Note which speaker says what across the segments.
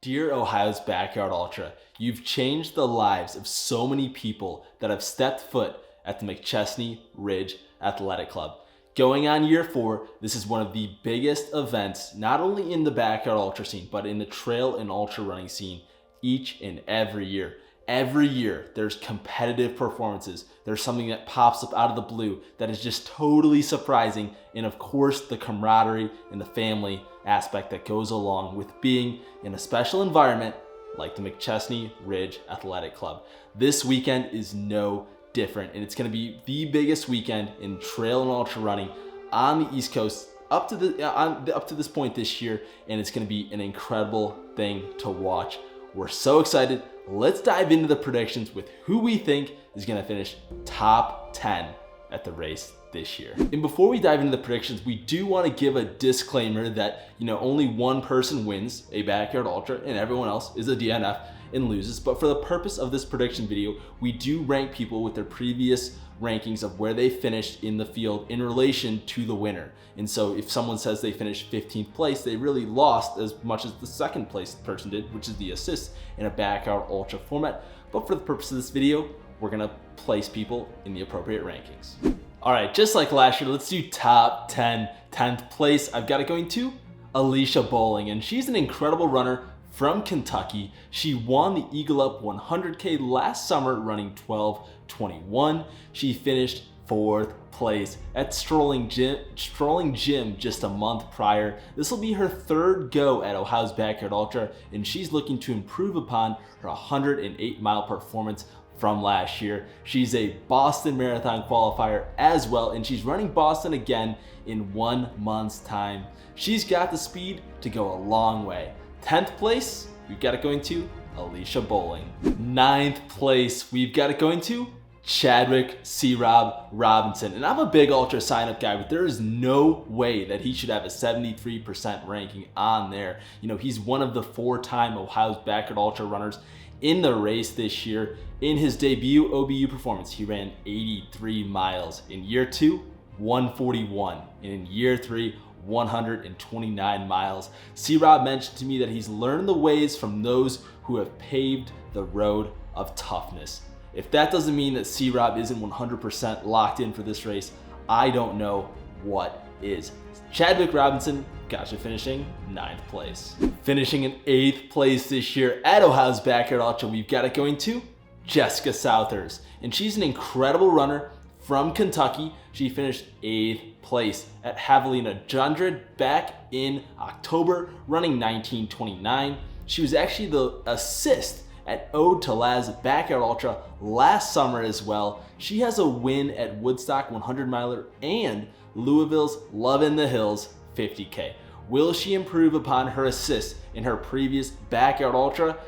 Speaker 1: Dear Ohio's Backyard Ultra, you've changed the lives of so many people that have stepped foot at the McChesney Ridge Athletic Club. Going on year 4, this is one of the biggest events, not only in the Backyard Ultra scene, but in the trail and ultra running scene each and every year. Every year, there's competitive performances. There's something that pops up out of the blue that is just totally surprising. And of course, the camaraderie and the family aspect that goes along with being in a special environment like the McChesney Ridge Athletic Club. This weekend is no different, and it's going to be the biggest weekend in trail and ultra running on the East Coast up to this point this year, and it's going to be an incredible thing to watch. We're so excited. Let's dive into the predictions with who we think is going to finish top 10 at the race this year. And before we dive into the predictions, we do want to give a disclaimer that, only one person wins a Backyard Ultra and everyone else is a DNF and loses. But for the purpose of this prediction video, we do rank people with their previous rankings of where they finished in the field in relation to the winner. And so if someone says they finished 15th place, they really lost as much as the second place person did, which is the assist in a Backyard Ultra format. But for the purpose of this video, we're gonna place people in the appropriate rankings. All right, just like last year, let's do top 10. 10th place, I've got it going to Alicia Bowling, and she's an incredible runner from Kentucky. She won the Eagle Up 100K last summer running 12:21. She finished 4th place at Strolling Gym just a month prior. This will be her 3rd go at Ohio's Backyard Ultra, and she's looking to improve upon her 108-mile performance from last year. She's a Boston Marathon qualifier as well, and she's running Boston again in 1 month's time. She's got the speed to go a long way. 10th place, we've got it going to Alicia Bowling. 9th place, we've got it going to Chadwick C Rob Robinson. And I'm a big ultra sign-up guy, but there is no way that he should have a 73% ranking on there. He's one of the 4-time Ohio's Backyard Ultra runners in the race this year. In his debut OBU performance, he ran 83 miles. In year 2, 141. And in year 3, 129 miles. C Rob mentioned to me that he's learned the ways from those who have paved the road of toughness. If that doesn't mean that C Rob isn't 100% locked in for this race, I don't know what is. Chadwick Robinson got you finishing 9th place. Finishing in 8th place this year at Ohio's Backyard Ultra, we've got it going to Jessica Southers. And she's an incredible runner from Kentucky. She finished 8th place at Javelina 100 back in October, running 19:29. She was actually the assist at Ode to Laz Backyard Ultra last summer as well. She has a win at Woodstock 100 miler and Louisville's Love in the Hills 50K. Will she improve upon her assist in her previous Backyard Ultra?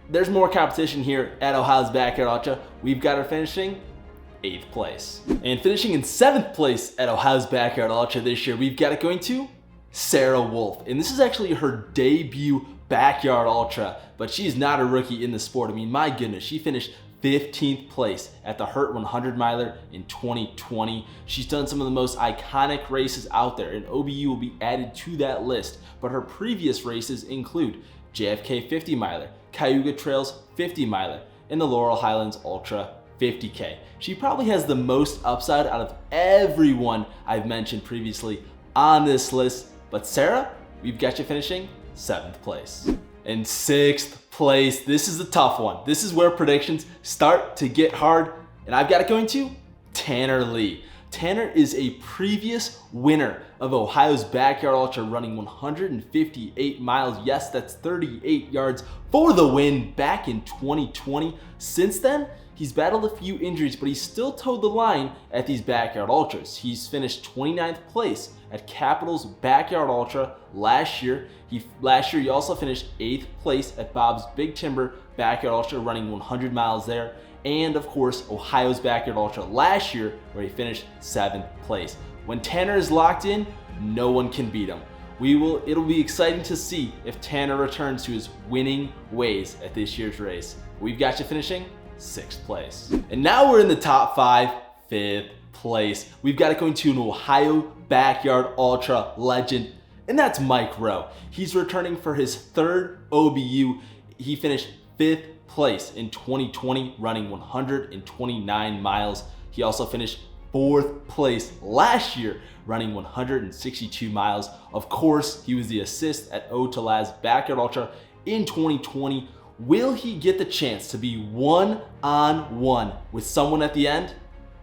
Speaker 1: There's more competition here at Ohio's Backyard Ultra. We've got her finishing 8th place. And finishing in 7th place at Ohio's Backyard Ultra this year, we've got it going to Sarah Wolf. And this is actually her debut Backyard Ultra, but she's not a rookie in the sport. My goodness, she finished 15th place at the Hurt 100 miler in 2020. She's done some of the most iconic races out there, and OBU will be added to that list. But her previous races include JFK 50 miler, Cayuga Trails 50 miler, and the Laurel Highlands Ultra 50K. She probably has the most upside out of everyone I've mentioned previously on this list. But Sarah, we've got you finishing 7th place. In 6th place, this is a tough one. This is where predictions start to get hard, and I've got it going to Tanner Lee. Tanner is a previous winner of Ohio's Backyard Ultra, running 158 miles. Yes, that's 38 yards for the win back in 2020. Since then, he's battled a few injuries, but he's still towed the line at these Backyard Ultras. He's finished 29th place at Capital's Backyard Ultra last year. Last year, he also finished 8th place at Bob's Big Timber Backyard Ultra, running 100 miles there. And of course, Ohio's Backyard Ultra last year, where he finished 7th place. When Tanner is locked in, no one can beat him. It'll be exciting to see if Tanner returns to his winning ways at this year's race. We've got you finishing 6th place. And now we're in the top 5, 5th place. We've got it going to an Ohio Backyard Ultra legend, and that's Mike Rowe. He's returning for his third OBU. He finished 5th place in 2020, running 129 miles. He also finished 4th place last year, running 162 miles. Of course, he was the assist at Otalaz Backyard Ultra in 2020. Will he get the chance to be one-on-one with someone at the end?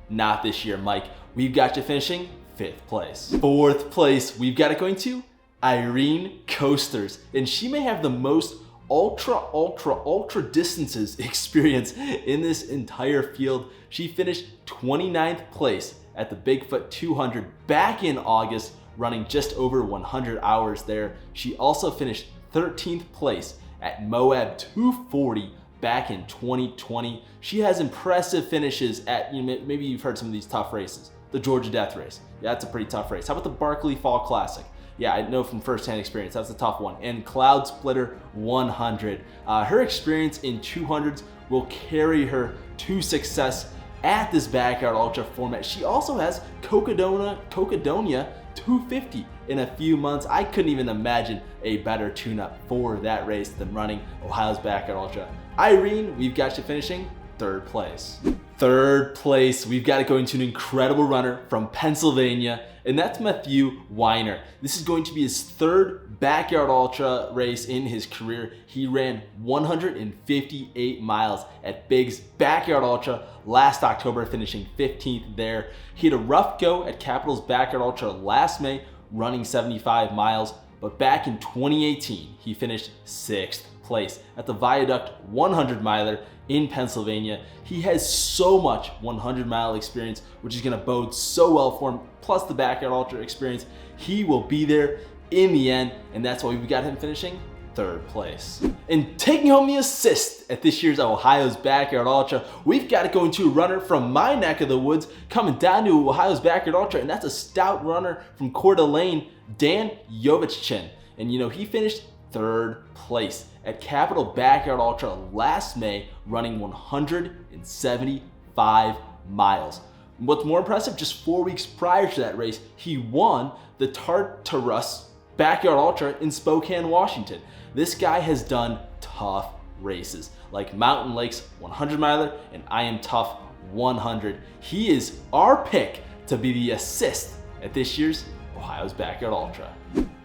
Speaker 1: Not this year, Mike. We've got you finishing 5th place. 4th place, we've got it going to Irene Coasters, and she may have the most ultra distances experience in this entire field. She finished 29th place at the Bigfoot 200 back in August, running just over 100 hours there. She also finished 13th place at Moab 240 back in 2020. She has impressive finishes at, maybe you've heard some of these tough races. The Georgia Death Race, yeah, that's a pretty tough race. How about the Barkley Fall Classic? Yeah, I know from firsthand experience, that's a tough one. And Cloud Splitter 100. Her experience in 200s will carry her to success at this Backyard Ultra format. She also has Cocadonia 250 in a few months. I couldn't even imagine a better tune-up for that race than running Ohio's Backyard Ultra. Irene, we've got you finishing 3rd place. 3rd place, we've got it going to an incredible runner from Pennsylvania, and that's Matthew Weiner. This is going to be his 3rd Backyard Ultra race in his career. He ran 158 miles at Big's Backyard Ultra last October, finishing 15th there. He had a rough go at Capital's Backyard Ultra last May, running 75 miles, but back in 2018, he finished 6th place at the Viaduct 100 miler in Pennsylvania. He has so much 100-mile experience, which is going to bode so well for him, plus the Backyard Ultra experience. He will be there in the end, and that's why we got him finishing 3rd place. And taking home the assist at this year's Ohio's Backyard Ultra, we've got it going to a runner from my neck of the woods coming down to Ohio's Backyard Ultra, and that's a stout runner from Coeur d'Alene, Dan Jovichchin. And he finished 3rd place at Capital Backyard Ultra last May, running 175 miles. What's more impressive, just 4 weeks prior to that race, he won the Tarleton Backyard Ultra in Spokane, Washington. This guy has done tough races like Mountain Lakes 100 miler and I Am Tough 100. He is our pick to be the assist at this year's Ohio's Backyard Ultra.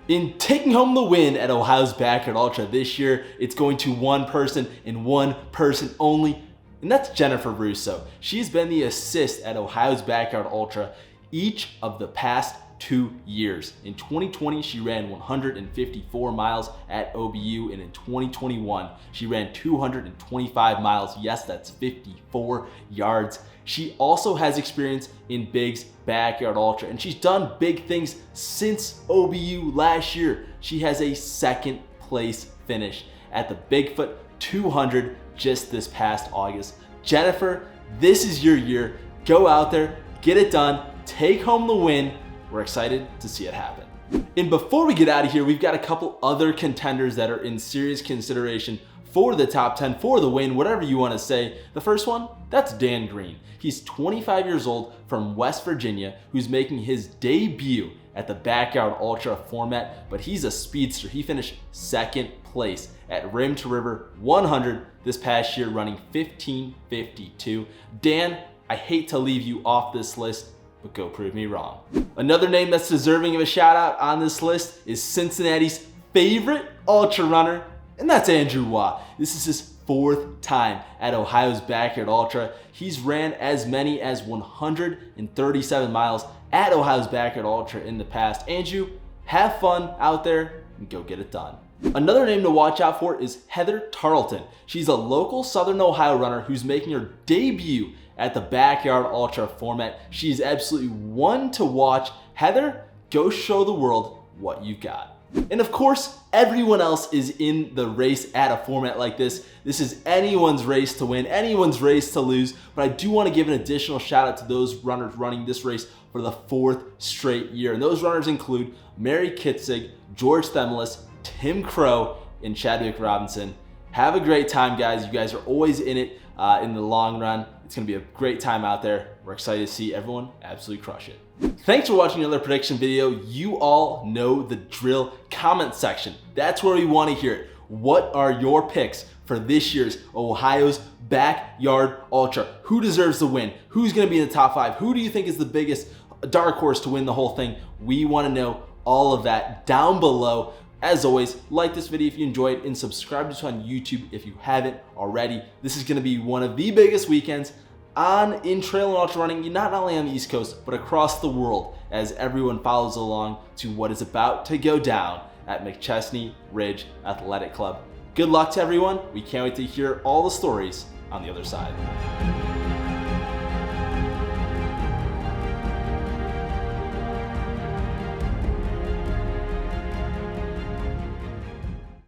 Speaker 1: In taking home the win at Ohio's Backyard Ultra this year, it's going to one person and one person only, and that's Jennifer Russo. She's been the assist at Ohio's Backyard Ultra each of the past 2 years. In 2020, she ran 154 miles at OBU, and in 2021, she ran 225 miles. Yes, that's 54 yards. She also has experience in Big's Backyard Ultra, and she's done big things since OBU last year. She has a 2nd place finish at the Bigfoot 200 just this past August. Jennifer, this is your year. Go out there, get it done, take home the win. We're excited to see it happen. And before we get out of here, we've got a couple other contenders that are in serious consideration for the top 10, for the win, whatever you want to say. The first one, that's Dan Green. He's 25 years old from West Virginia, who's making his debut at the Backyard Ultra format, but he's a speedster. He finished 2nd place at Rim to River 100 this past year, running 15:52. Dan, I hate to leave you off this list, but go prove me wrong. Another name that's deserving of a shout out on this list is Cincinnati's favorite ultra runner, and that's Andrew Waugh. This is his 4th time at Ohio's Backyard Ultra. He's ran as many as 137 miles at Ohio's Backyard Ultra in the past. Andrew, have fun out there and go get it done. Another name to watch out for is Heather Tarleton. She's a local Southern Ohio runner who's making her debut at the Backyard Ultra format. She's absolutely one to watch. Heather, go show the world what you've got. And of course, everyone else is in the race at a format like this. This is anyone's race to win, anyone's race to lose, but I do want to give an additional shout out to those runners running this race for the 4th straight year. And those runners include Mary Kitzig, George Themelis, Tim Crow, and Chadwick Robinson. Have a great time, guys. You guys are always in it in the long run. It's going to be a great time out there. We're excited to see everyone absolutely crush it. Thanks for watching another prediction video. You all know the drill. Comment section. That's where we want to hear it. What are your picks for this year's Ohio's Backyard Ultra? Who deserves the win? Who's going to be in the top 5? Who do you think is the biggest dark horse to win the whole thing? We want to know all of that down below. As always, like this video if you enjoyed and subscribe to us on YouTube if you haven't already. This is going to be one of the biggest weekends in trail and ultra running, not only on the East Coast, but across the world, as everyone follows along to what is about to go down at McChesney Ridge Athletic Club. Good luck to everyone. We can't wait to hear all the stories on the other side.